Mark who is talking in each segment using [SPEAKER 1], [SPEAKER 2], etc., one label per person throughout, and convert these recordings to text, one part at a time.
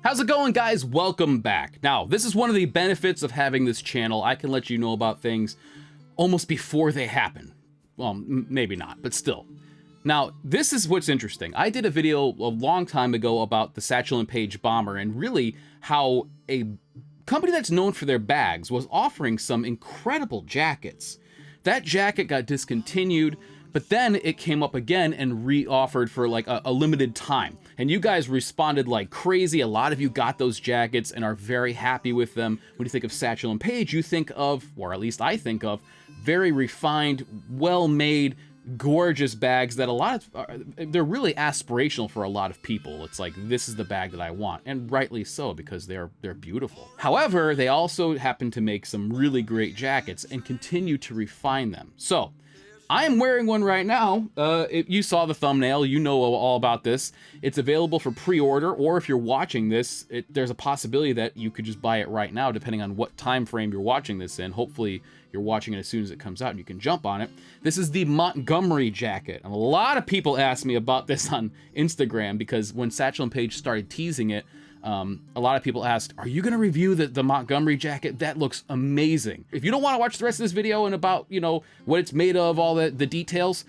[SPEAKER 1] How's it going, guys? Welcome back. Now, this is one of the benefits of having this channel. I can let you know about things almost before they happen. Well, maybe not, but still. Now, this is what's interesting. I did a video a long time ago about the Satchel and Page bomber and really how a company that's known for their bags was offering some incredible jackets. That jacket got discontinued, but then it came up again and re-offered for like a limited time. And you guys responded like crazy. A lot of you got those jackets and are very happy with them. When you think of Satchel and Page, you think of, or at least I think of, very refined, well-made, gorgeous bags that they're really aspirational for a lot of people. It's like, this is the bag that I want, and rightly so, because they're beautiful. However, they also happen to make some really great jackets and continue to refine them. So I am wearing one right now. You saw the thumbnail, you know all about this. It's available for pre-order, or if you're watching this, there's a possibility that you could just buy it right now, depending on what time frame you're watching this in. Hopefully you're watching it as soon as it comes out and you can jump on it. This is the Montgomery jacket. And a lot of people asked me about this on Instagram, because when Satchel and Page started teasing it, a lot of people asked, are you going to review the Montgomery jacket? That looks amazing. If you don't want to watch the rest of this video and about, you know, what it's made of, all the details,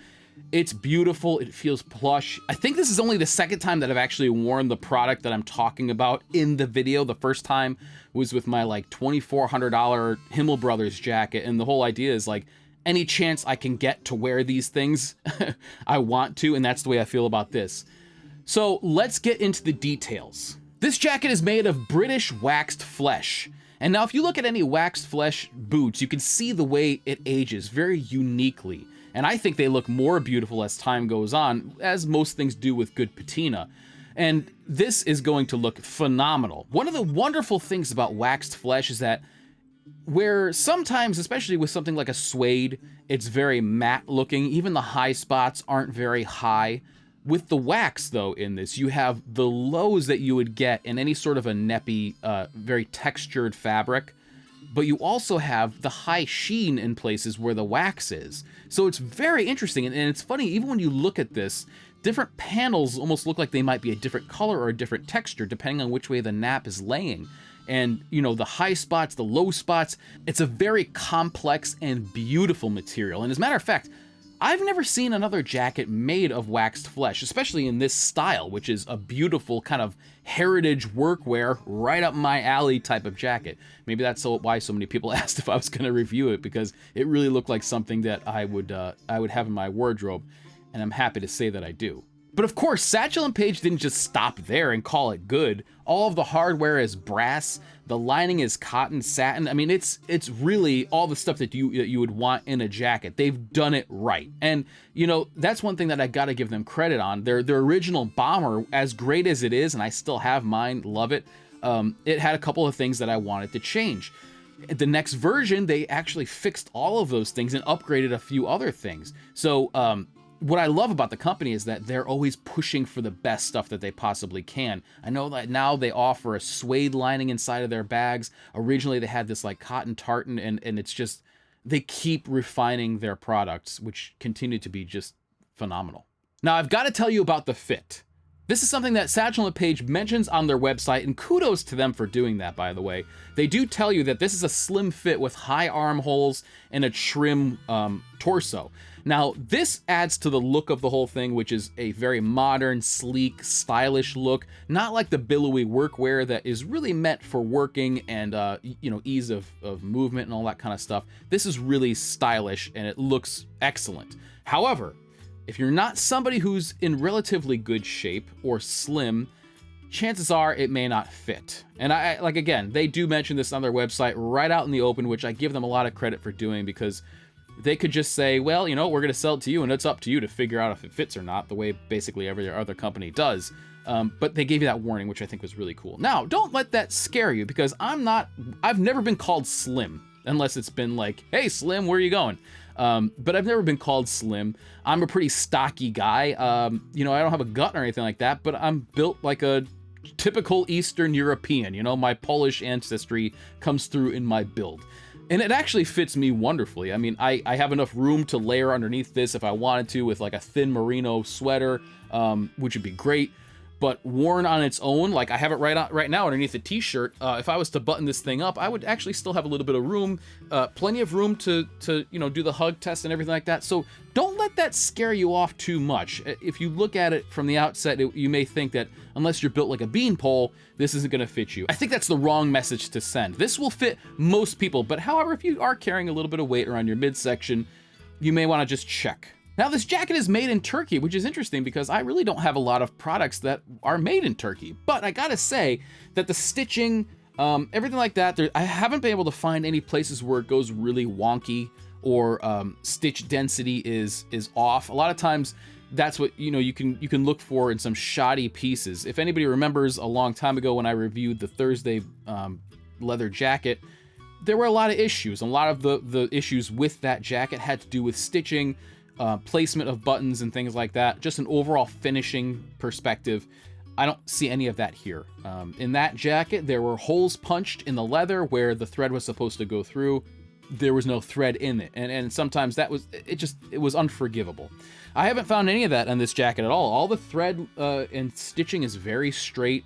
[SPEAKER 1] it's beautiful. It feels plush. I think this is only the second time that I've actually worn the product that I'm talking about in the video. The first time was with my like $2,400 Himmel Brothers jacket. And the whole idea is like, any chance I can get to wear these things, I want to. And that's the way I feel about this. So let's get into the details. This jacket is made of British waxed flesh. And now if you look at any waxed flesh boots, you can see the way it ages very uniquely. And I think they look more beautiful as time goes on, as most things do with good patina. And this is going to look phenomenal. One of the wonderful things about waxed flesh is that where sometimes, especially with something like a suede, it's very matte looking, even the high spots aren't very high. With the wax, though, in this, you have the lows that you would get in any sort of a neppy, very textured fabric, but you also have the high sheen in places where the wax is. So it's very interesting, and it's funny, even when you look at this, different panels almost look like they might be a different color or a different texture, depending on which way the nap is laying. And, you know, the high spots, the low spots, it's a very complex and beautiful material. And as a matter of fact, I've never seen another jacket made of waxed flesh, especially in this style, which is a beautiful kind of heritage workwear, right up my alley type of jacket. Maybe that's why so many people asked if I was going to review it, because it really looked like something that I would have in my wardrobe, and I'm happy to say that I do. But of course, Satchel and Page didn't just stop there and call it good. All of the hardware is brass. The lining is cotton satin. I mean, it's really all the stuff that you would want in a jacket. They've done it right. And, you know, that's one thing that I got to give them credit on. Their original bomber, as great as it is, and I still have mine, love it, it had a couple of things that I wanted to change. The next version, they actually fixed all of those things and upgraded a few other things. So, what I love about the company is that they're always pushing for the best stuff that they possibly can. I know that now they offer a suede lining inside of their bags. Originally, they had this like cotton tartan, and it's just, they keep refining their products, which continue to be just phenomenal. Now, I've got to tell you about the fit. This is something that Satchel and Page mentions on their website, and kudos to them for doing that, by the way. They do tell you that this is a slim fit with high armholes and a trim torso. Now, this adds to the look of the whole thing, which is a very modern, sleek, stylish look, not like the billowy workwear that is really meant for working and, you know, ease of movement and all that kind of stuff. This is really stylish, and it looks excellent. However, if you're not somebody who's in relatively good shape or slim, chances are it may not fit. And I like, again, they do mention this on their website right out in the open, which I give them a lot of credit for doing, because they could just say, well, you know, we're going to sell it to you, and it's up to you to figure out if it fits or not, the way basically every other company does. But they gave you that warning, which I think was really cool. Now, don't let that scare you, because I've never been called slim, unless it's been like, hey, Slim, where are you going? But I've never been called slim. I'm a pretty stocky guy. You know, I don't have a gut or anything like that, but I'm built like a typical Eastern European. You know, my Polish ancestry comes through in my build. And it actually fits me wonderfully. I mean, I have enough room to layer underneath this if I wanted to, with like a thin merino sweater, which would be great. but worn on its own, like I have it right now underneath the t-shirt, if I was to button this thing up, I would actually still have a little bit of room, plenty of room to you know, do the hug test and everything like that. So don't let that scare you off too much. If you look at it from the outset, you may think that unless you're built like a beanpole, this isn't going to fit you. I think that's the wrong message to send. This will fit most people, but however, if you are carrying a little bit of weight around your midsection, you may want to just check. Now, this jacket is made in Turkey, which is interesting because I really don't have a lot of products that are made in Turkey. But I gotta say that the stitching, everything like that, I haven't been able to find any places where it goes really wonky or stitch density is off. A lot of times, that's what you can look for in some shoddy pieces. If anybody remembers a long time ago when I reviewed the Thursday leather jacket, there were a lot of issues. A lot of the issues with that jacket had to do with stitching, placement of buttons and things like that. Just an overall finishing perspective. I don't see any of that here. In that jacket, there were holes punched in the leather where the thread was supposed to go through. There was no thread in it, and sometimes it was unforgivable. I haven't found any of that on this jacket at all. All the thread and stitching is very straight,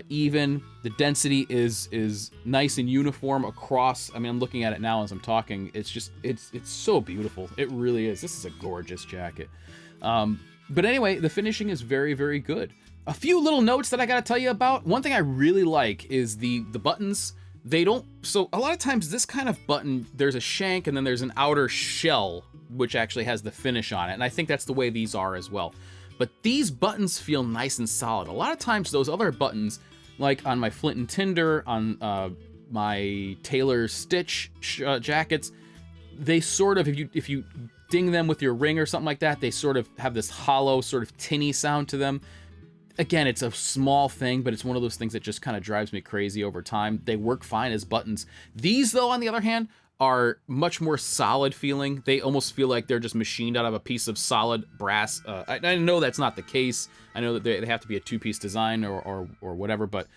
[SPEAKER 1] even. The density is nice and uniform across. I mean, I'm looking at it now as I'm talking. It's so beautiful. It really is. This is a gorgeous jacket. But anyway, the finishing is very, very good. A few little notes that I gotta tell you about. One thing I really like is the buttons. So a lot of times this kind of button, there's a shank and then there's an outer shell, which actually has the finish on it. And I think that's the way these are as well. But these buttons feel nice and solid. A lot of times those other buttons, like on my Flint and Tinder, on my Taylor Stitch jackets, they sort of, if you ding them with your ring or something like that, they sort of have this hollow, sort of tinny sound to them. Again, it's a small thing, but it's one of those things that just kind of drives me crazy over time. They work fine as buttons. These, though, on the other hand, are much more solid feeling. They almost feel like they're just machined out of a piece of solid brass. I know that's not the case. I know that they have to be a two-piece design or whatever, but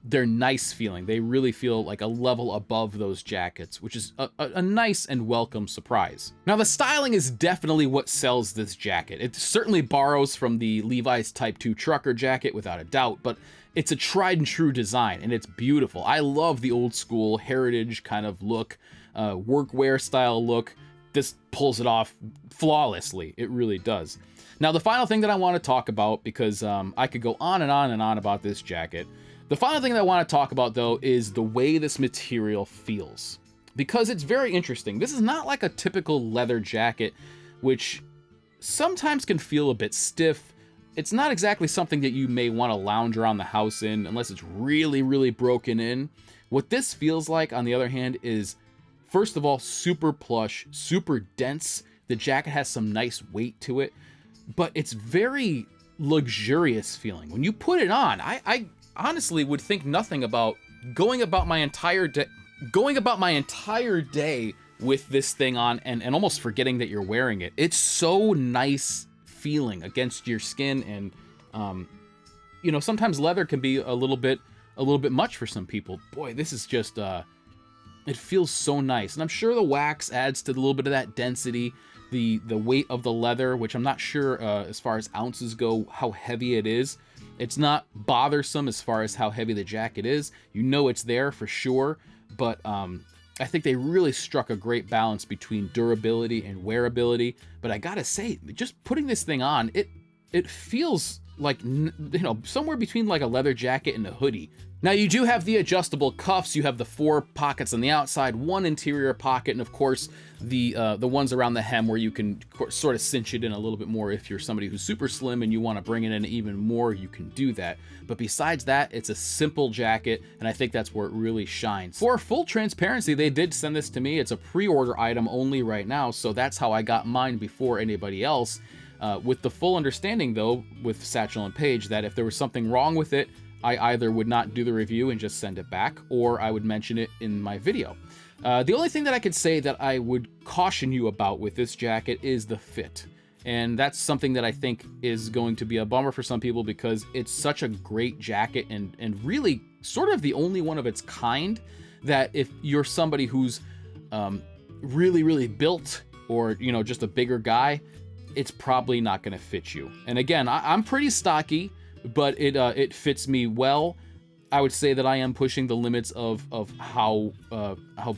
[SPEAKER 1] they're nice feeling. They really feel like a level above those jackets, which is a nice and welcome surprise. Now, the styling is definitely what sells this jacket. It certainly borrows from the Levi's Type 2 trucker jacket, without a doubt, but it's a tried and true design, and it's beautiful. I love the old school heritage kind of look, workwear style look. This pulls it off flawlessly. It really does. Now, the final thing that I want to talk about, because I could go on and on and on about this jacket. The final thing that I want to talk about, though, is the way this material feels. Because it's very interesting. This is not like a typical leather jacket, which sometimes can feel a bit stiff. It's not exactly something that you may want to lounge around the house in unless it's really, really broken in. What this feels like, on the other hand, is, first of all, super plush, super dense. The jacket has some nice weight to it, but it's very luxurious feeling. When you put it on, I honestly would think nothing about going about my entire day with this thing on and almost forgetting that you're wearing it. It's so nice feeling against your skin, and sometimes leather can be a little bit much for some people. Boy, this is just it feels so nice, and I'm sure the wax adds to a little bit of that density, the weight of the leather, which I'm not sure as far as ounces go how heavy it is. It's not bothersome as far as how heavy the jacket is. It's there for sure, but I think they really struck a great balance between durability and wearability. But I gotta say, just putting this thing on, it feels like, somewhere between like a leather jacket and a hoodie. Now, you do have the adjustable cuffs. You have the 4 pockets on the outside, 1 interior pocket, and of course the ones around the hem where you can sort of cinch it in a little bit more. If you're somebody who's super slim and you want to bring it in even more, you can do that. But besides that, it's a simple jacket, and I think that's where it really shines. For full transparency, they did send this to me. It's a pre-order item only right now, so that's how I got mine before anybody else. With the full understanding, though, with Satchel and Page, that if there was something wrong with it, I either would not do the review and just send it back, or I would mention it in my video. The only thing that I could say that I would caution you about with this jacket is the fit. And that's something that I think is going to be a bummer for some people, because it's such a great jacket and really sort of the only one of its kind, that if you're somebody who's really, really built, or, just a bigger guy, it's probably not going to fit you. And again, I'm pretty stocky, but it fits me well. I would say that I am pushing the limits of how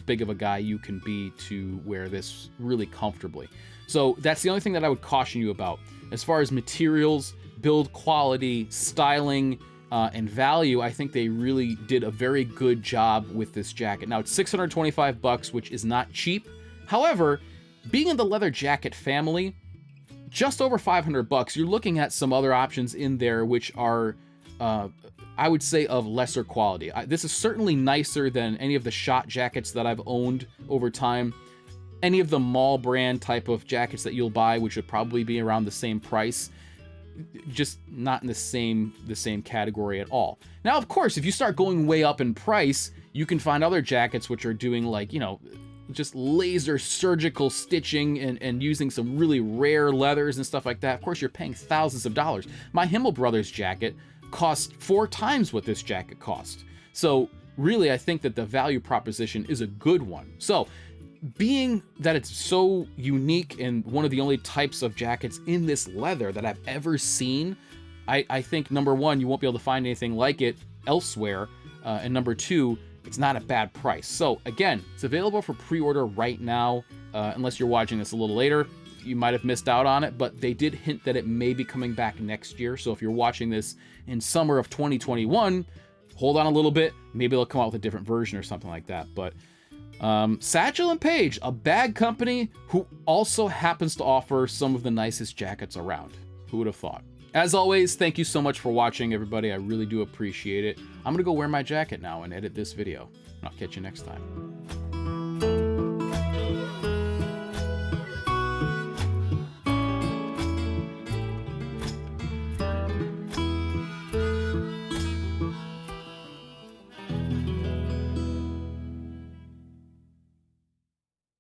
[SPEAKER 1] big of a guy you can be to wear this really comfortably. So that's the only thing that I would caution you about. As far as materials, build quality, styling, and value, I think they really did a very good job with this jacket. Now, it's $625, which is not cheap. However, being in the leather jacket family, just over $500, you're looking at some other options in there which are, I would say, of lesser quality. This is certainly nicer than any of the shot jackets that I've owned over time. Any of the mall brand type of jackets that you'll buy, which would probably be around the same price, just not in the same category at all. Now, of course, if you start going way up in price, you can find other jackets which are doing, like, you know, just laser surgical stitching and using some really rare leathers and stuff like that. Of course, you're paying thousands of dollars. My Himmel Brothers jacket cost 4 times what this jacket cost. So really, I think that the value proposition is a good one. So being that it's so unique and one of the only types of jackets in this leather that I've ever seen, I think, number one, you won't be able to find anything like it elsewhere, and number two, it's not a bad price. So again, it's available for pre-order right now, unless you're watching this a little later. You might have missed out on it, but they did hint that it may be coming back next year. So if you're watching this in summer of 2021, hold on a little bit. Maybe they'll come out with a different version or something like that. But Satchel and Page, a bag company who also happens to offer some of the nicest jackets around. Who would have thought? As always, thank you so much for watching, everybody. I really do appreciate it. I'm gonna go wear my jacket now and edit this video. I'll catch you next time.